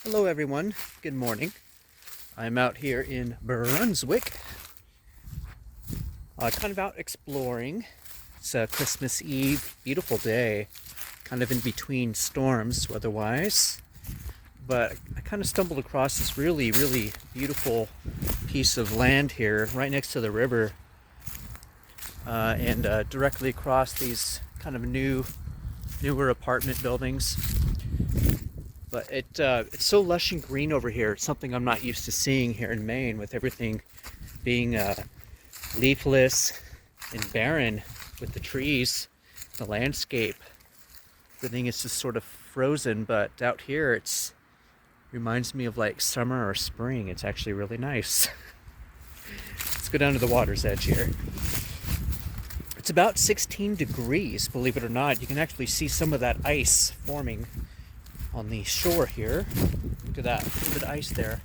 Hello everyone, good morning. I'm out here in Brunswick, kind of out exploring. It's a Christmas Eve, beautiful day, kind of in between storms weather-wise. But I kind of stumbled across this really beautiful piece of land here right next to the river, and directly across these kind of newer apartment buildings. But it's so lush and green over here. It's something I'm not used to seeing here in Maine, with everything being leafless and barren, with the trees, the landscape. Everything is just sort of frozen, but out here it's reminds me of like summer or spring. It's actually really nice. Let's go down to the water's edge here. It's about 16 degrees, believe it or not. You can actually see some of that ice forming on the shore here. Look at that, good ice there.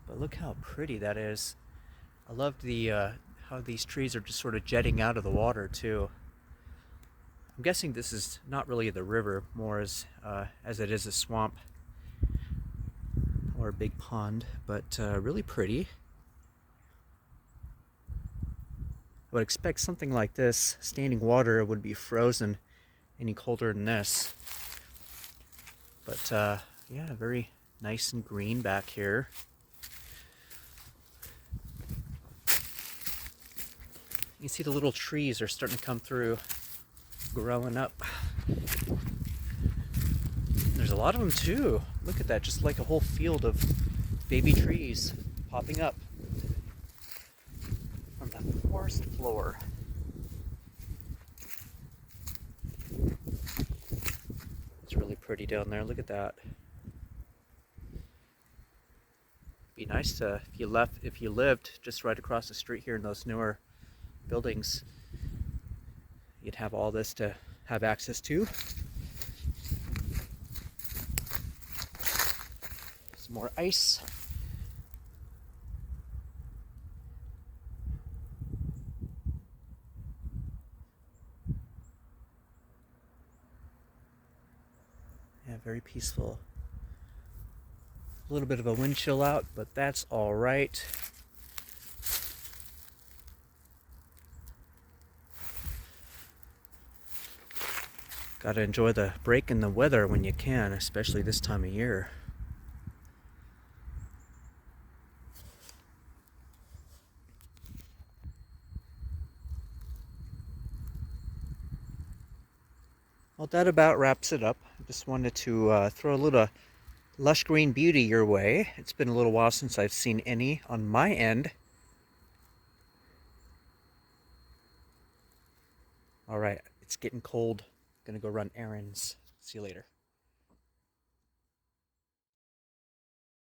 But look how pretty that is. I love the how these trees are just sort of jetting out of the water too. I'm guessing this is not really the river, more as it is a swamp or a big pond, but really pretty. I would expect something like this, standing water, would be frozen any colder than this. But yeah, very nice and green back here. You can see the little trees are starting to come through, growing up. There's a lot of them too. Look at that, just like a whole field of baby trees popping up from the forest floor. It's really pretty down there. Look at that. Be nice to, if you lived just right across the street here in those newer buildings, you'd have all this to have access to. Some more ice. Yeah, very peaceful. A little bit of a wind chill out, but that's all right. Gotta enjoy the break in the weather when you can, especially this time of year. Well, that about wraps it up. I just wanted to throw a little lush green beauty your way. It's been a little while since I've seen any on my end. All right, it's getting cold. Gonna go run errands. See you later.